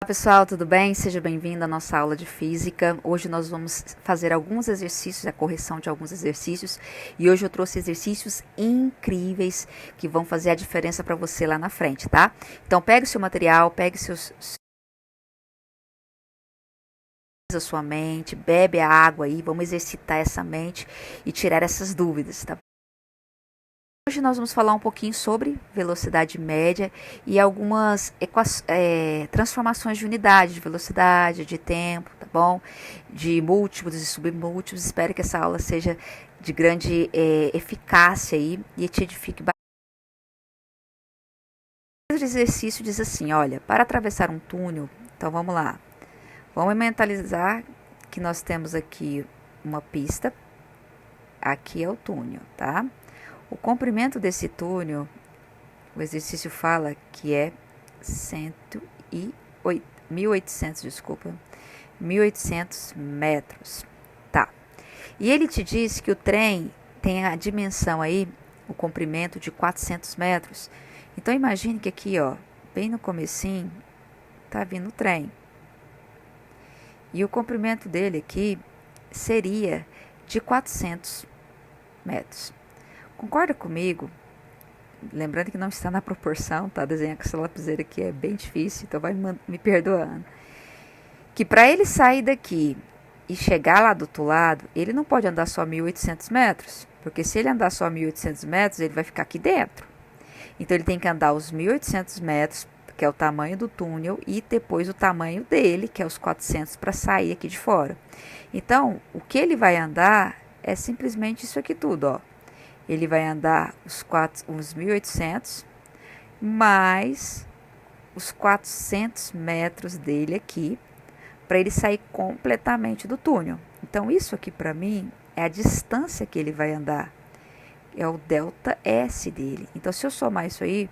Olá pessoal, tudo bem? Seja bem-vindo à nossa aula de física. Hoje nós vamos fazer alguns exercícios, a correção de alguns exercícios. E hoje eu trouxe exercícios incríveis que vão fazer a diferença para você lá na frente, tá? Então pegue o seu material, pegue a sua mente, bebe a água aí, vamos exercitar essa mente e tirar essas dúvidas, tá? Hoje nós vamos falar um pouquinho sobre velocidade média e algumas transformações de unidade, de velocidade, de tempo, tá bom? De múltiplos e submúltiplos. Espero que essa aula seja de grande eficácia aí e te edifique bastante. O exercício diz assim, olha, para atravessar um túnel, então vamos lá. Vamos mentalizar que nós temos aqui uma pista, aqui é o túnel, tá? O comprimento desse túnel, o exercício fala que é 1.800 metros, tá? E ele te diz que o trem tem a dimensão aí, o comprimento de 400 metros. Então imagine que aqui, ó, bem no comecinho, tá vindo o trem. E o comprimento dele aqui seria de 400 metros. Concorda comigo? Lembrando que não está na proporção, tá? Desenhar com essa lapiseira aqui é bem difícil, então vai me perdoando. Que para ele sair daqui e chegar lá do outro lado, ele não pode andar só 1.800 metros, porque se ele andar só 1.800 metros, ele vai ficar aqui dentro. Então ele tem que andar os 1.800 metros, que é o tamanho do túnel, e depois o tamanho dele, que é os 400, para sair aqui de fora. Então, o que ele vai andar é simplesmente isso aqui tudo, ó. Ele vai andar os 1.800 mais os 400 metros dele aqui para ele sair completamente do túnel. Então, isso aqui para mim é a distância que ele vai andar. É o delta S dele. Então, se eu somar isso aí,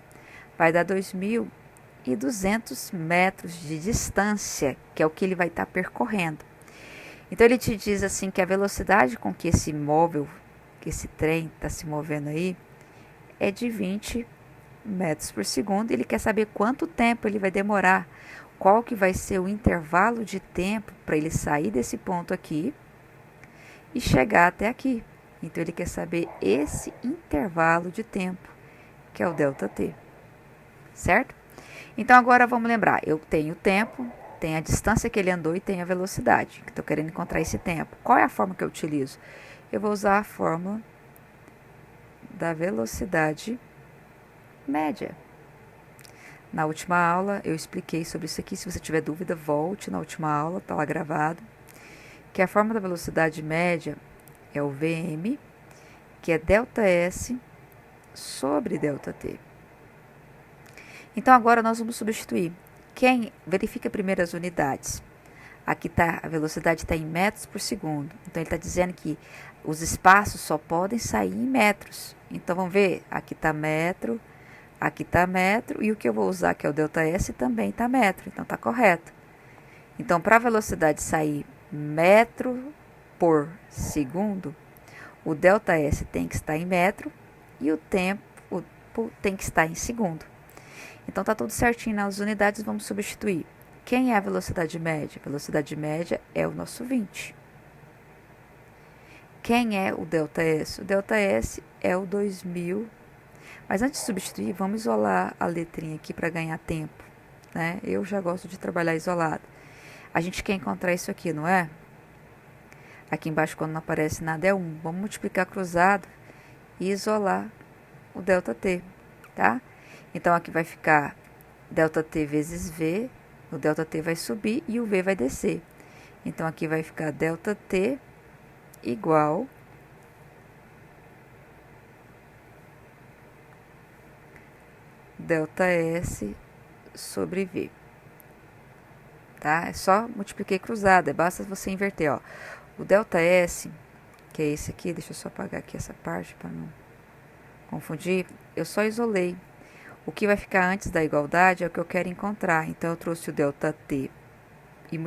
vai dar 2.200 metros de distância, que é o que ele vai estar percorrendo. Então, ele te diz assim que a velocidade com que esse móvel, que esse trem está se movendo aí, é de 20 metros por segundo. Ele quer saber quanto tempo ele vai demorar, qual que vai ser o intervalo de tempo para ele sair desse ponto aqui e chegar até aqui. Então, ele quer saber esse intervalo de tempo, que é o ΔT, certo? Então, agora vamos lembrar, eu tenho o tempo, tenho a distância que ele andou e tenho a velocidade, que estou querendo encontrar esse tempo. Qual é a forma que eu utilizo? Eu vou usar a fórmula da velocidade média. Na última aula eu expliquei sobre isso aqui. Se você tiver dúvida, volte na última aula, está lá gravado. Que a fórmula da velocidade média é o Vm, que é ΔS sobre ΔT. Então agora nós vamos substituir. Quem verifica primeiro as unidades? Aqui tá, a velocidade está em metros por segundo. Então ele está dizendo que os espaços só podem sair em metros. Então vamos ver, aqui está metro e o que eu vou usar, que é o ΔS, também está metro. Então está correto. Então para a velocidade sair metro por segundo, o ΔS tem que estar em metro e o tempo tem que estar em segundo. Então está tudo certinho nas unidades, vamos substituir. Quem é a velocidade média? A velocidade média é o nosso 20. Quem é o ΔS? O ΔS é o 2.000. Mas antes de substituir, vamos isolar a letrinha aqui para ganhar tempo, né? Eu já gosto de trabalhar isolado. A gente quer encontrar isso aqui, não é? Aqui embaixo, quando não aparece nada, é 1. Vamos multiplicar cruzado e isolar o ΔT, tá? Então, aqui vai ficar ΔT vezes V. O ΔT vai subir e o V vai descer. Então, aqui vai ficar ΔT igual ΔS sobre V. Tá? É só multipliquei cruzado, basta você inverter, ó. O ΔS, que é esse aqui, deixa eu só apagar aqui essa parte para não confundir, eu só isolei. O que vai ficar antes da igualdade é o que eu quero encontrar. Então, eu trouxe o ΔT e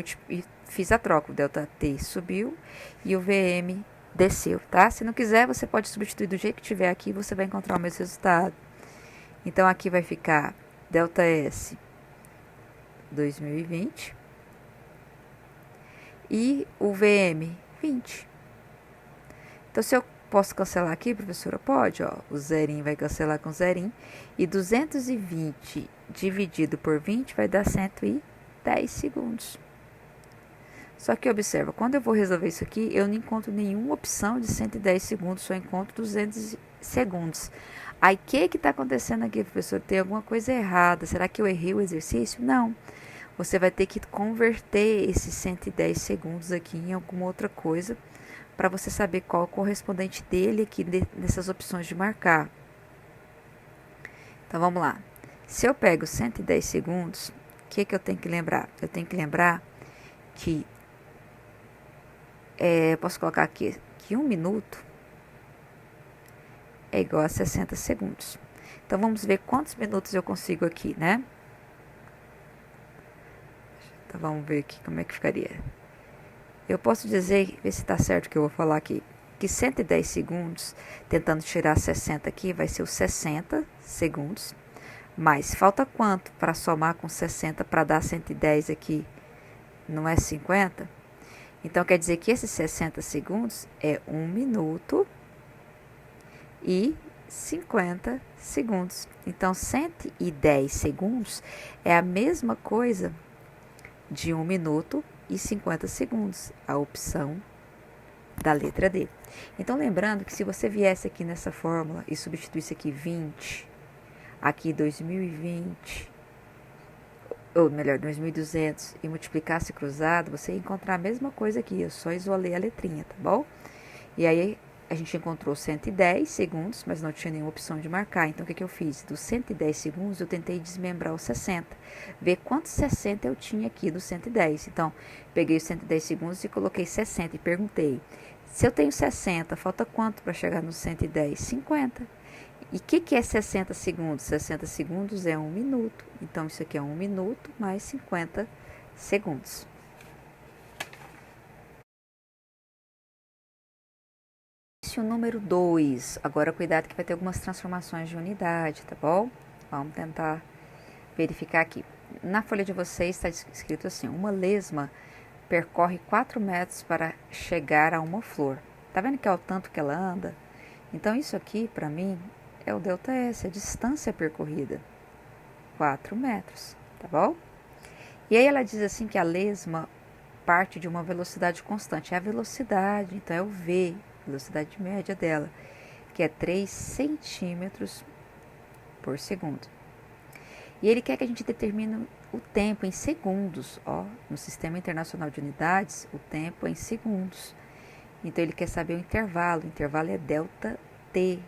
fiz a troca. O ΔT subiu e o VM desceu, tá? Se não quiser, você pode substituir do jeito que tiver aqui, você vai encontrar o mesmo resultado. Então, aqui vai ficar ΔS 2020. E o VM, 20. Então, se eu posso cancelar aqui, professora? Pode, ó. O zerinho vai cancelar com zerinho. E 220 dividido por 20 vai dar 110 segundos. Só que observa, quando eu vou resolver isso aqui, eu não encontro nenhuma opção de 110 segundos, só encontro 200 segundos. Aí, o que está acontecendo aqui, professor? Tem alguma coisa errada? Será que eu errei o exercício? Não. Você vai ter que converter esses 110 segundos aqui em alguma outra coisa para você saber qual é o correspondente dele aqui nessas opções de marcar. Então, vamos lá. Se eu pego 110 segundos, o que eu tenho que lembrar? Eu tenho que lembrar que eu posso colocar aqui que 1 minuto é igual a 60 segundos. Então, vamos ver quantos minutos eu consigo aqui, né? Então, vamos ver aqui como é que ficaria. Eu posso dizer, ver se está certo o que eu vou falar aqui, que 110 segundos, tentando tirar 60 aqui, vai ser os 60 segundos. Mas falta quanto para somar com 60 para dar 110 aqui? Não é 50? Então, quer dizer que esses 60 segundos é 1 minuto e 50 segundos. Então, 110 segundos é a mesma coisa de 1 minuto e 50 segundos, a opção da letra D. Então, lembrando que se você viesse aqui nessa fórmula e substituísse aqui 20, aqui 2020, ou melhor, 2200, e multiplicasse cruzado, você ia encontrar a mesma coisa aqui, eu só isolei a letrinha, tá bom? E aí, a gente encontrou 110 segundos, mas não tinha nenhuma opção de marcar. Então, o que eu fiz? Dos 110 segundos, eu tentei desmembrar os 60. Ver quantos 60 eu tinha aqui dos 110. Então, peguei os 110 segundos e coloquei 60 e perguntei. Se eu tenho 60, falta quanto para chegar nos 110? 50. E o que é 60 segundos? 60 segundos é 1 minuto. Então, isso aqui é 1 minuto mais 50 segundos. O número 2, agora cuidado que vai ter algumas transformações de unidade, tá bom? Vamos tentar verificar aqui. Na folha de vocês está escrito assim, uma lesma percorre 4 metros para chegar a uma flor. Tá vendo que é o tanto que ela anda? Então, isso aqui, para mim, é o ΔS, a distância percorrida. 4 metros, tá bom? E aí ela diz assim que a lesma parte de uma velocidade constante. É a velocidade, então é o V, velocidade média dela, que é 3 centímetros por segundo. E ele quer que a gente determine o tempo em segundos. Ó, no Sistema Internacional de Unidades, o tempo é em segundos. Então, ele quer saber o intervalo é ΔT.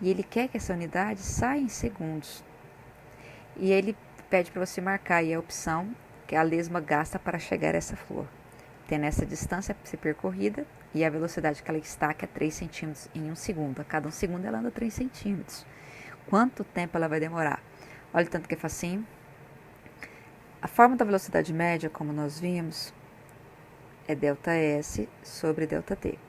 E ele quer que essa unidade saia em segundos. E ele pede para você marcar aí a opção que a lesma gasta para chegar a essa flor. Tendo essa distância a ser percorrida e a velocidade que ela está, que é 3 centímetros em 1 segundo. A cada 1 segundo ela anda 3 centímetros. Quanto tempo ela vai demorar? Olha o tanto que é facinho. A fórmula da velocidade média, como nós vimos, é ΔS sobre ΔT.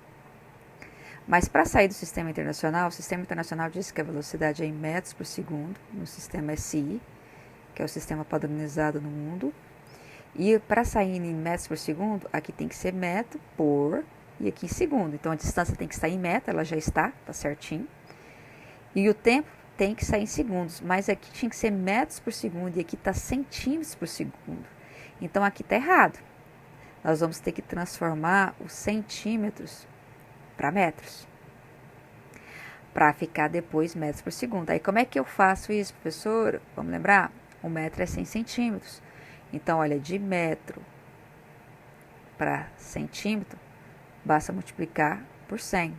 Mas para sair do sistema internacional, o sistema internacional diz que a velocidade é em metros por segundo, no sistema SI, que é o sistema padronizado no mundo. E para sair em metros por segundo, aqui tem que ser metro por e aqui segundo. Então, a distância tem que estar em metro, ela já está, tá certinho. E o tempo tem que sair em segundos, mas aqui tinha que ser metros por segundo e aqui está centímetros por segundo. Então, aqui está errado. Nós vamos ter que transformar os centímetros para metros, para ficar depois metros por segundo. Aí, como é que eu faço isso, professor? Vamos lembrar? Um metro é 100 centímetros. Então, olha, de metro para centímetro, basta multiplicar por 100.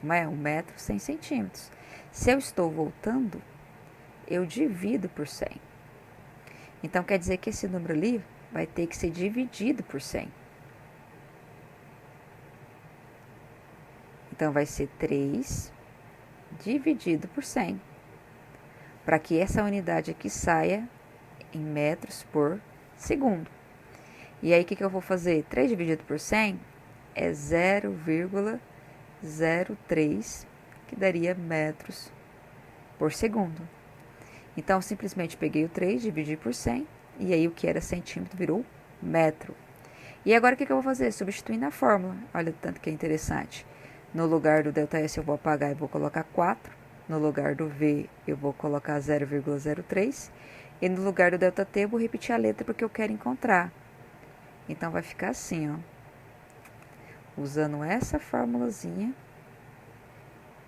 Não é? 1 metro, 100 centímetros. Se eu estou voltando, eu divido por 100. Então, quer dizer que esse número ali vai ter que ser dividido por 100. Então, vai ser 3 dividido por 100. Para que essa unidade aqui saia em metros por segundo. E aí, o que eu vou fazer? 3 dividido por 100 é 0,03, que daria metros por segundo. Então, simplesmente peguei o 3, dividi por 100 E aí o que era centímetro virou metro. E agora o que eu vou fazer? Substituindo a fórmula. Olha o tanto que é interessante. No lugar do ΔS eu vou apagar e vou colocar 4. No lugar do V eu vou colocar 0,03. E no lugar do ΔT eu vou repetir a letra porque eu quero encontrar. Então vai ficar assim, ó. Usando essa formulazinha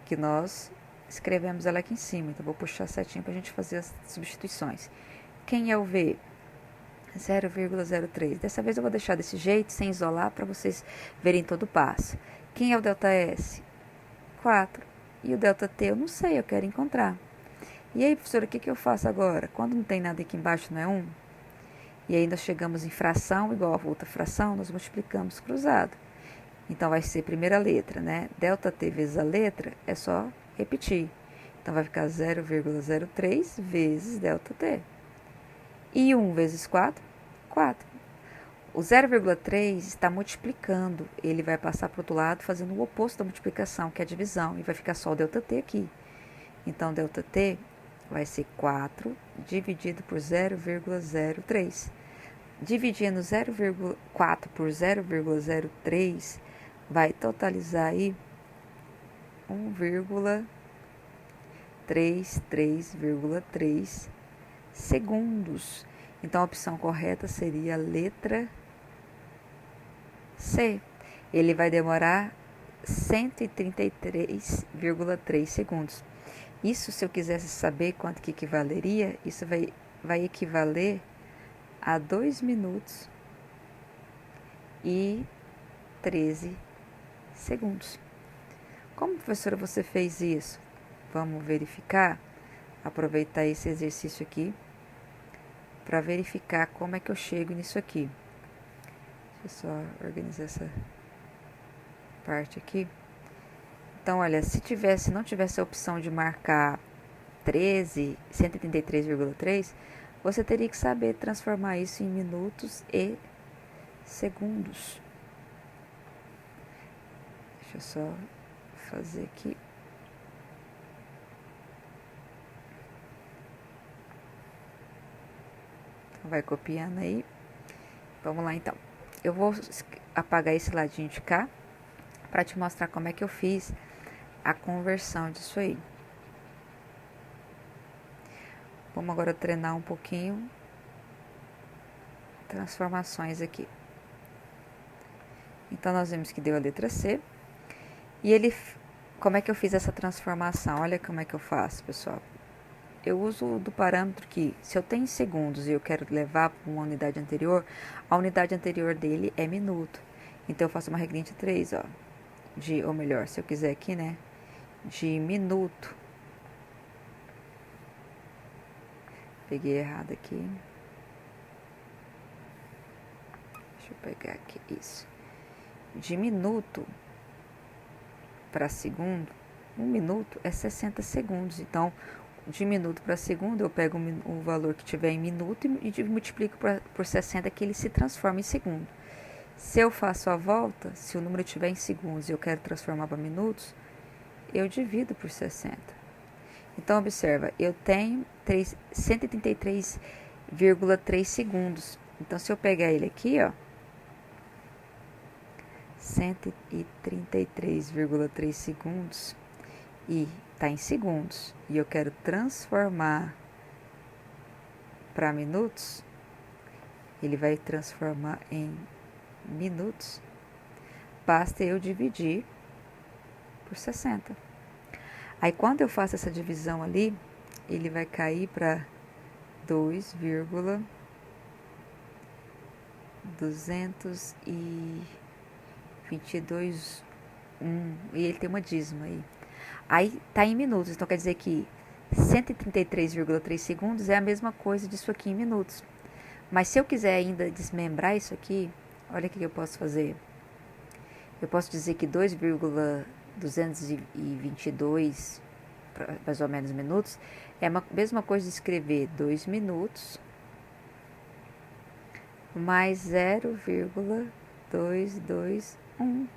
que nós escrevemos ela aqui em cima. Então vou puxar certinho para a gente fazer as substituições. Quem é o V? 0,03. Dessa vez eu vou deixar desse jeito, sem isolar, para vocês verem todo o passo. Quem é o ΔS? 4. E o ΔT eu não sei, eu quero encontrar. E aí, professora, o que eu faço agora? Quando não tem nada aqui embaixo, não é 1? E aí nós chegamos em fração igual a outra fração, nós multiplicamos cruzado. Então vai ser a primeira letra, né? ΔT vezes a letra é só repetir. Então vai ficar 0,03 vezes ΔT. E 1 vezes 4, 4. O 0,3 está multiplicando. Ele vai passar para o outro lado fazendo o oposto da multiplicação, que é a divisão. E vai ficar só o ΔT aqui. Então, ΔT vai ser 4 dividido por 0,03. Dividindo 0,4 por 0,03 vai totalizar aí 1,33,3 segundos. Então a opção correta seria a letra C. Ele vai demorar 133,3 segundos. Isso, se eu quisesse saber quanto que equivaleria, isso vai equivaler a 2 minutos e 13 segundos. Como, professora, você fez isso? Vamos verificar, aproveitar esse exercício aqui para verificar como é que eu chego nisso aqui. Deixa eu só organizar essa parte aqui. Então, olha, se não tivesse a opção de marcar 133,3, você teria que saber transformar isso em minutos e segundos. Deixa eu só fazer aqui. Então, vai copiando aí. Vamos lá, então. Eu vou apagar esse ladinho de cá para te mostrar como é que eu fiz a conversão disso aí. Vamos agora treinar um pouquinho transformações aqui. Então, nós vimos que deu a letra C. E como é que eu fiz essa transformação? Olha como é que eu faço, pessoal. Eu uso do parâmetro que, se eu tenho segundos e eu quero levar para uma unidade anterior, a unidade anterior dele é minuto. Então, eu faço uma regrinha de 3, ó. Ou melhor, se eu quiser aqui, né? De minuto. Peguei errado aqui. Deixa eu pegar aqui, isso. De minuto para segundo, 1 minuto é 60 segundos. Então, de minuto para segundo, eu pego o valor que tiver em minuto e multiplico por 60, que ele se transforma em segundo. Se eu faço a volta, se o número estiver em segundos e eu quero transformar para minutos, eu divido por 60. Então, observa, eu tenho 133,3 segundos. Então, se eu pegar ele aqui, ó, 133,3 segundos e está em segundos e eu quero transformar para minutos, ele vai transformar em minutos, basta eu dividir por 60. Aí quando eu faço essa divisão ali, ele vai cair para 2,222,1 e ele tem uma dízima aí. Aí tá em minutos, então quer dizer que 133,3 segundos é a mesma coisa disso aqui em minutos. Mas se eu quiser ainda desmembrar isso aqui, olha o que eu posso fazer. Eu posso dizer que 2,222, mais ou menos, minutos, é a mesma coisa de escrever 2 minutos mais 0,221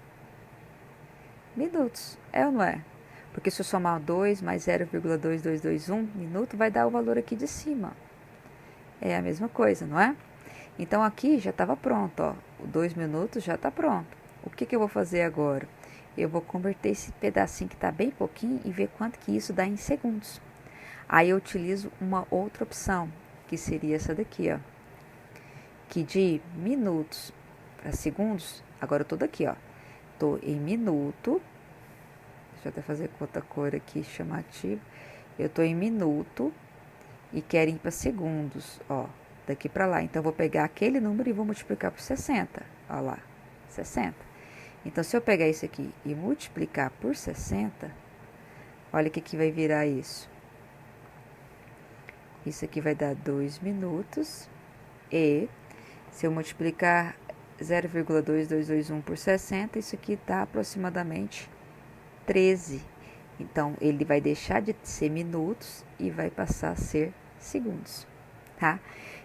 minutos. É ou não é? Porque se eu somar 2 mais 0,2221 minuto, vai dar o valor aqui de cima. É a mesma coisa, não é? Então aqui já estava pronto, ó. O 2 minutos já está pronto. O que eu vou fazer agora? Eu vou converter esse pedacinho que está bem pouquinho e ver quanto que isso dá em segundos. Aí eu utilizo uma outra opção, que seria essa daqui, ó. Que de minutos para segundos, agora eu tô daqui, ó. Tô em minuto. Deixa eu até fazer com outra cor aqui, chamativa. Eu tô em minuto e quero ir para segundos, ó. Daqui para lá. Então, eu vou pegar aquele número e vou multiplicar por 60. Ó lá, 60. Então, se eu pegar isso aqui e multiplicar por 60, olha o que vai virar isso. Isso aqui vai dar 2 minutos. E, se eu multiplicar 0,2221 por 60, isso aqui dá aproximadamente 13. Então, ele vai deixar de ser minutos e vai passar a ser segundos, tá?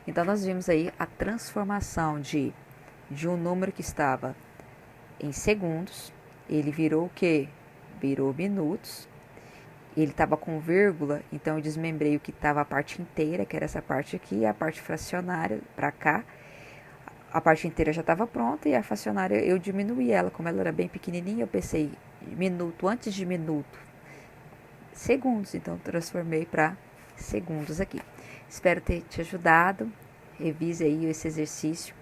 Então, nós vimos aí a transformação de um número que estava em segundos, ele virou o quê? Virou minutos. Ele estava com vírgula, então eu desmembrei o que estava a parte inteira, que era essa parte aqui, e a parte fracionária para cá. A parte inteira já estava pronta e a fracionária eu diminuí ela, como ela era bem pequenininha, eu pensei minuto antes de minuto, segundos, então transformei para segundos aqui. Espero ter te ajudado. Revise aí esse exercício,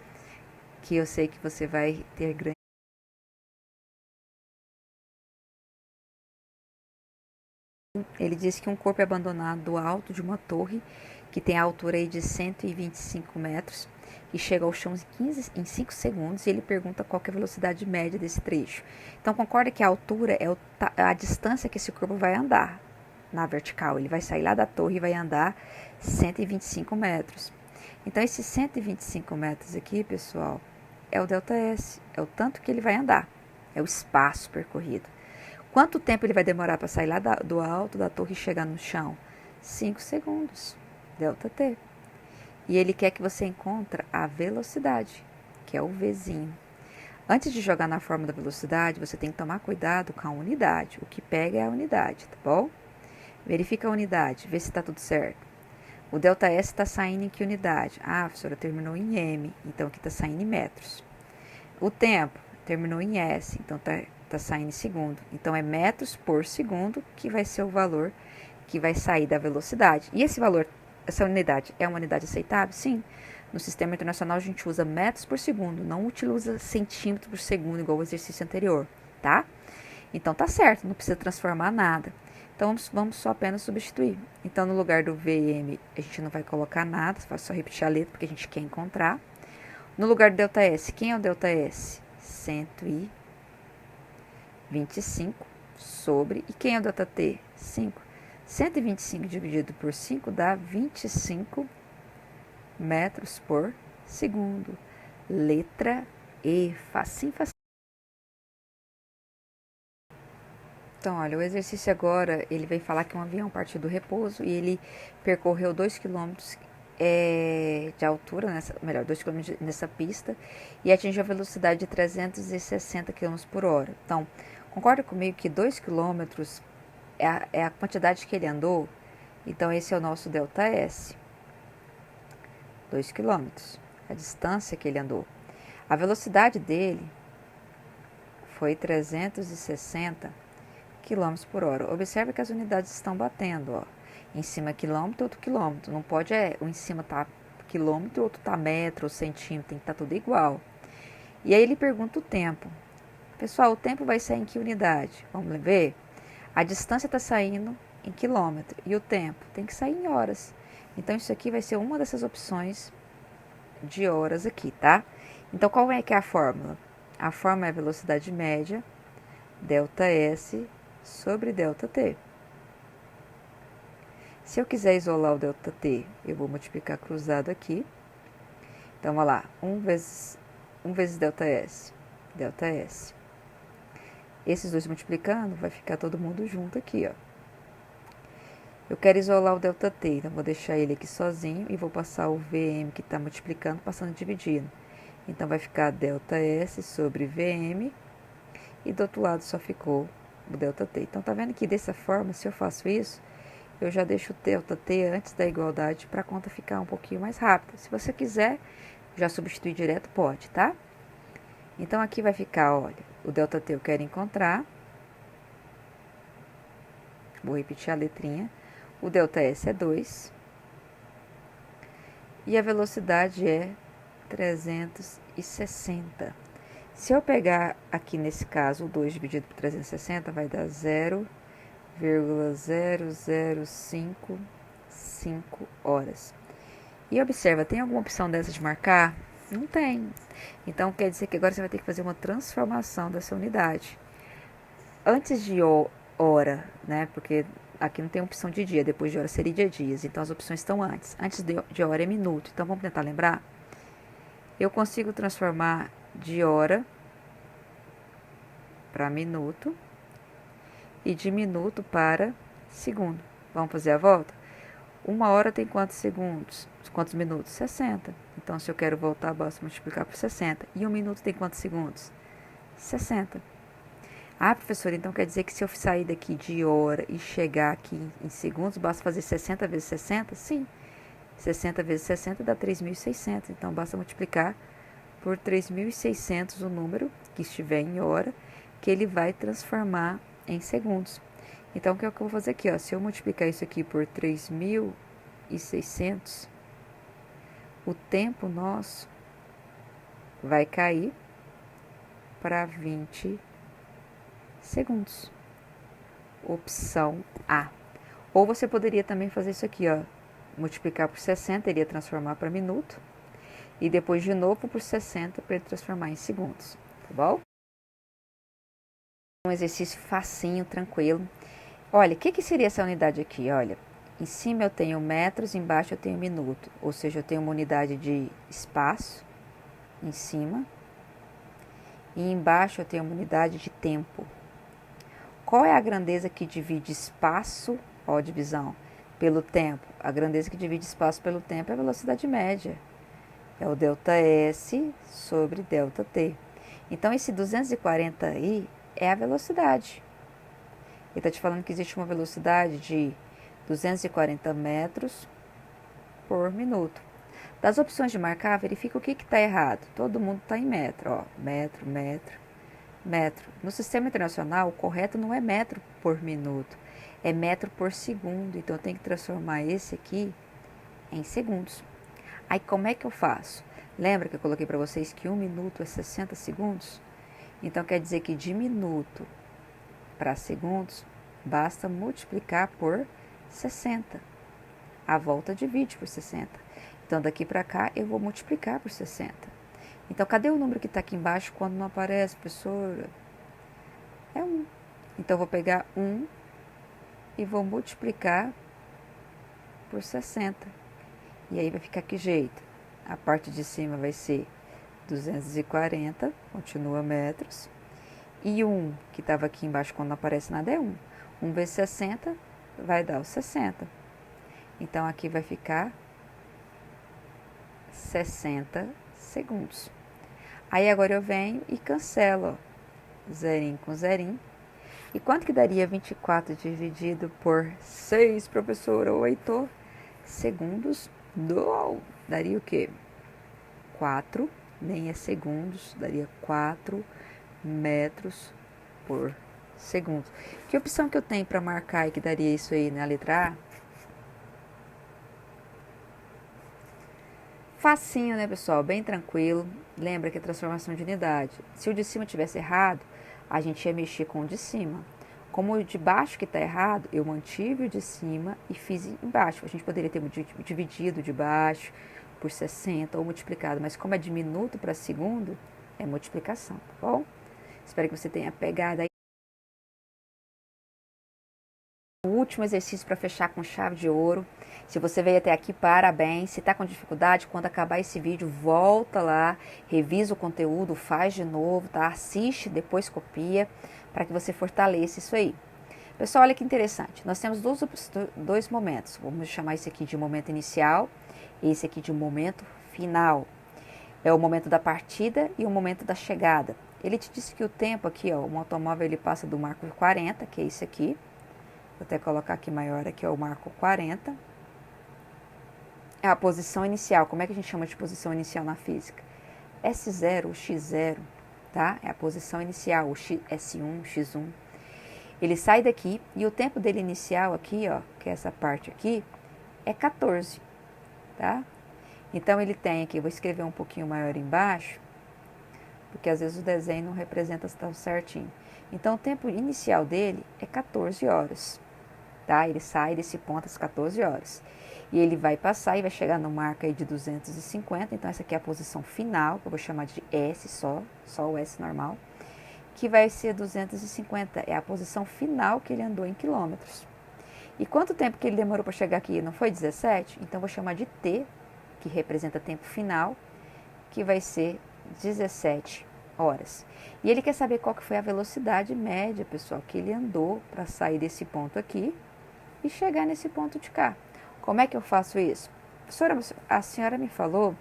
que eu sei que você vai ter grande. Ele diz que um corpo é abandonado do alto de uma torre que tem a altura aí de 125 metros e chega ao chão em 5 segundos, e ele pergunta qual que é a velocidade média desse trecho. Então, concorda que a altura é a distância que esse corpo vai andar na vertical. Ele vai sair lá da torre e vai andar 125 metros. Então, esses 125 metros aqui, pessoal, é o ΔS, é o tanto que ele vai andar, é o espaço percorrido. Quanto tempo ele vai demorar para sair lá do alto da torre e chegar no chão? 5 segundos, ΔT. E ele quer que você encontre a velocidade, que é o Vzinho. Antes de jogar na fórmula da velocidade, você tem que tomar cuidado com a unidade. O que pega é a unidade, tá bom? Verifica a unidade, vê se está tudo certo. O ΔS está saindo em que unidade? Ah, a professora terminou em M, então aqui está saindo em metros. O tempo terminou em S, então está saindo em segundo. Então, é metros por segundo que vai ser o valor que vai sair da velocidade. E esse valor, essa unidade, é uma unidade aceitável? Sim. No sistema internacional, a gente usa metros por segundo, não utiliza centímetros por segundo, igual o exercício anterior, tá? Então, tá certo, não precisa transformar nada. Então, vamos só apenas substituir. Então, no lugar do VM, a gente não vai colocar nada, só repetir a letra, porque a gente quer encontrar. No lugar do ΔS, quem é o ΔS? 125 sobre... E quem é o ΔT? 5. 125 dividido por 5 dá 25 metros por segundo. Letra E. Facinho, facinho. Então, olha, o exercício agora, ele vem falar que um avião partiu do repouso e ele percorreu 2 km de altura, 2 km nessa pista, e atingiu a velocidade de 360 km por hora. Então, concorda comigo que 2 km é a quantidade que ele andou? Então, esse é o nosso ΔS. 2 km, a distância que ele andou. A velocidade dele foi 360 km por hora. Observe que as unidades estão batendo, ó. Em cima quilômetro, outro quilômetro. Não pode um em cima tá quilômetro, outro tá metro ou centímetro, tem que estar tudo igual. E aí ele pergunta o tempo. Pessoal, o tempo vai sair em que unidade? Vamos ver? A distância está saindo em quilômetro e o tempo tem que sair em horas. Então, isso aqui vai ser uma dessas opções de horas aqui, tá? Então, qual é que é a fórmula? A fórmula é a velocidade média, ΔS sobre ΔT. Se eu quiser isolar o ΔT, eu vou multiplicar cruzado aqui. Então, vamos lá. 1 vezes ΔS. ΔS. Esses dois multiplicando, vai ficar todo mundo junto aqui, ó. Eu quero isolar o ΔT, então vou deixar ele aqui sozinho e vou passar o VM que está multiplicando, passando e dividindo. Então, vai ficar ΔS sobre VM e do outro lado só ficou o ΔT. Então, tá vendo que dessa forma, se eu faço isso, eu já deixo o ΔT antes da igualdade para a conta ficar um pouquinho mais rápida. Se você quiser já substituir direto, pode, tá? Então, aqui vai ficar, olha, o ΔT eu quero encontrar. Vou repetir a letrinha. O ΔS é 2. E a velocidade é 360. Se eu pegar aqui nesse caso o 2 dividido por 360, vai dar 0,0055 horas. E observa, tem alguma opção dessa de marcar? Não tem. Então quer dizer que agora você vai ter que fazer uma transformação dessa unidade. Antes de hora, né? Porque aqui não tem opção de dia, depois de hora seria de dias. Então as opções estão antes. Antes de hora é minuto. Então vamos tentar lembrar? Eu consigo transformar de hora para minuto e de minuto para segundo. Vamos fazer a volta? Uma hora tem quantos segundos? Quantos minutos? 60. Então, se eu quero voltar, basta multiplicar por 60. E um minuto tem quantos segundos? 60. Ah, professora, então quer dizer que se eu sair daqui de hora e chegar aqui em segundos, basta fazer 60 vezes 60? Sim. 60 vezes 60 dá 3.600. Então, basta multiplicar por 3.600 o número que estiver em hora, que ele vai transformar em segundos. Então, o que eu vou fazer aqui? Ó? Se eu multiplicar isso aqui por 3.600, o tempo nosso vai cair para 20 segundos. Opção A. Ou você poderia também fazer isso aqui, ó, multiplicar por 60, iria transformar para minuto. E depois de novo por 60 para ele transformar em segundos. Tá bom? Um exercício facinho, tranquilo. Olha, o que seria essa unidade aqui? Olha, em cima eu tenho metros, embaixo eu tenho minuto. Ou seja, eu tenho uma unidade de espaço em cima. E embaixo eu tenho uma unidade de tempo. Qual é a grandeza que divide espaço, ó, divisão, pelo tempo? A grandeza que divide espaço pelo tempo é a velocidade média. É o ΔS sobre ΔT. Então, esse 240 aí é a velocidade. Ele está te falando que existe uma velocidade de 240 metros por minuto. Das opções de marcar, verifica o que está errado. Todo mundo está em metro, ó. Metro, metro, metro. No sistema internacional, o correto não é metro por minuto, é metro por segundo. Então, eu tenho que transformar esse aqui em segundos. Aí, como é que eu faço? Lembra que eu coloquei para vocês que 1 minuto é 60 segundos? Então, quer dizer que de minuto para segundos, basta multiplicar por 60. A volta divide por 60. Então, daqui para cá, eu vou multiplicar por 60. Então, cadê o número que está aqui embaixo quando não aparece, professora? É 1. Então, eu vou pegar 1 e vou multiplicar por 60. E aí vai ficar que jeito? A parte de cima vai ser 240, continua metros. E 1, que estava aqui embaixo quando não aparece nada, é 1. 1 vezes 60 vai dar os 60. Então, aqui vai ficar 60 segundos. Aí, agora eu venho e cancelo, ó. Zerinho com zerinho. E quanto que daria 24 dividido por 6, professora? 8 segundos. Daria o quê? 4, nem é segundos, daria 4 metros por segundo. Que opção que eu tenho para marcar e que daria isso aí na letra A? Facinho, né, pessoal? Bem tranquilo. Lembra que é transformação de unidade. Se o de cima tivesse errado, a gente ia mexer com o de cima. Como o de baixo que está errado, eu mantive o de cima e fiz embaixo. A gente poderia ter dividido de baixo por 60 ou multiplicado, mas como é de minuto para segundo, é multiplicação, tá bom? Espero que você tenha pegado aí. O último exercício para fechar com chave de ouro. Se você veio até aqui, parabéns. Se está com dificuldade, quando acabar esse vídeo, volta lá, revisa o conteúdo, faz de novo, tá? Assiste, depois copia, para que você fortaleça isso aí. Pessoal, olha que interessante. Nós temos dois momentos. Vamos chamar esse aqui de momento inicial e esse aqui de momento final. É o momento da partida e o momento da chegada. Ele te disse que o tempo aqui, ó, um automóvel ele passa do marco 40, que é esse aqui, Vou até colocar aqui maior, aqui eu marco 40. É a posição inicial. Como é que a gente chama de posição inicial na física? S0, o X0, tá? É a posição inicial, o S1, X1. Ele sai daqui e o tempo dele inicial aqui, ó, que é essa parte aqui, é 14, tá? Então ele tem aqui, vou escrever um pouquinho maior embaixo, porque às vezes o desenho não representa tão certinho. Então o tempo inicial dele é 14 horas, tá? Ele sai desse ponto às 14 horas. E ele vai passar e vai chegar no marco aí de 250, então essa aqui é a posição final, que eu vou chamar de S só o S normal, que vai ser 250, é a posição final que ele andou em quilômetros. E quanto tempo que ele demorou para chegar aqui? Não foi 17? Então eu vou chamar de T, que representa tempo final, que vai ser 17 horas. E ele quer saber qual que foi a velocidade média, pessoal, que ele andou para sair desse ponto aqui e chegar nesse ponto de cá. Como é que eu faço isso? Professora, a senhora me falou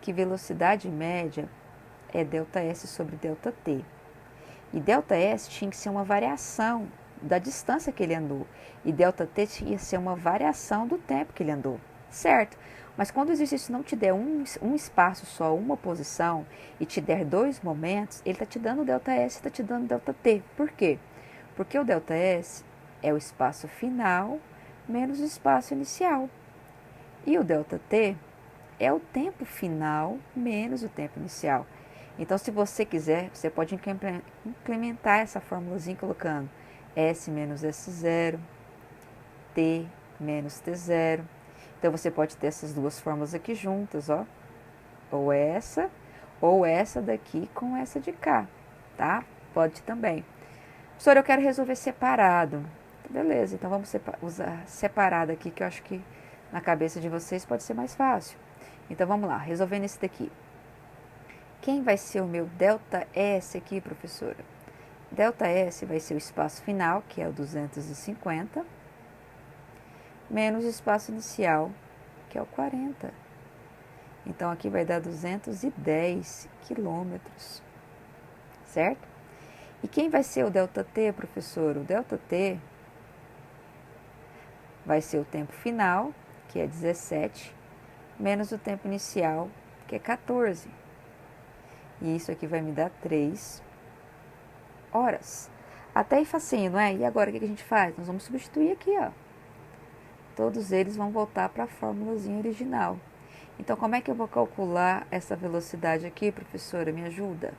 que velocidade média é ΔS sobre ΔT. E ΔS tinha que ser uma variação da distância que ele andou. E ΔT tinha que ser uma variação do tempo que ele andou. Certo? Mas quando o exercício não te der um espaço só, uma posição, e te der dois momentos, ele está te dando ΔS e está te dando ΔT. Por quê? Porque o ΔS é o espaço final menos o espaço inicial. E o ΔT é o tempo final menos o tempo inicial. Então, se você quiser, você pode implementar essa formulazinha colocando S menos S0, T menos T0. Então, você pode ter essas duas fórmulas aqui juntas, ó. Ou essa daqui com essa de cá, tá? Pode também. Professor, eu quero resolver separado. Beleza, então vamos usar separado aqui, que eu acho que na cabeça de vocês pode ser mais fácil. Então vamos lá, resolvendo esse daqui. Quem vai ser o meu ΔS aqui, professora? ΔS vai ser o espaço final, que é o 250, menos o espaço inicial, que é o 40. Então aqui vai dar 210 quilômetros, certo? E quem vai ser o ΔT, professor? O ΔT vai ser o tempo final, que é 17, menos o tempo inicial, que é 14. E isso aqui vai me dar 3 horas. Até aí facinho, não é? E agora o que a gente faz? Nós vamos substituir aqui, ó. Todos eles vão voltar para a fórmulazinha original. Então, como é que eu vou calcular essa velocidade aqui, professora? Me ajuda.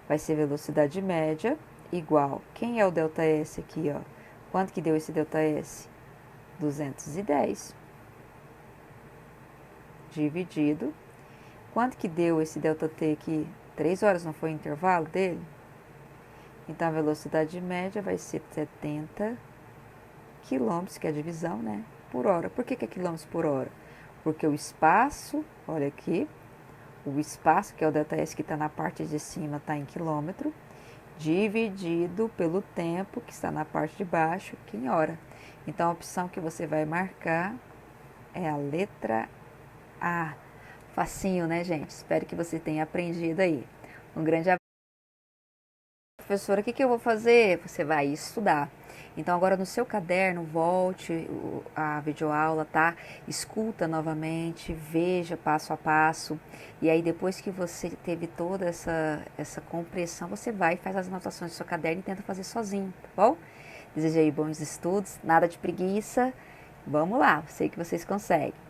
Vai ser velocidade média igual. Quem é o ΔS aqui, ó? Quanto que deu esse ΔS? 210. Dividido. Quanto que deu esse ΔT aqui? 3 horas, não foi o intervalo dele? Então, a velocidade média vai ser 70 quilômetros, que é a divisão, né? Por hora. Por que é quilômetros por hora? Porque o espaço, olha aqui, o espaço, que é o ΔS que está na parte de cima, está em quilômetro, dividido pelo tempo, que está na parte de baixo, que em hora. Então, a opção que você vai marcar é a letra A. Facinho, né, gente? Espero que você tenha aprendido aí. Um grande abraço. Professora, o que eu vou fazer? Você vai estudar. Então, agora no seu caderno, volte a videoaula, tá? Escuta novamente, veja passo a passo. E aí, depois que você teve toda essa compreensão, você vai e faz as anotações do seu caderno e tenta fazer sozinho, tá bom? Desejo aí bons estudos, nada de preguiça. Vamos lá, sei que vocês conseguem.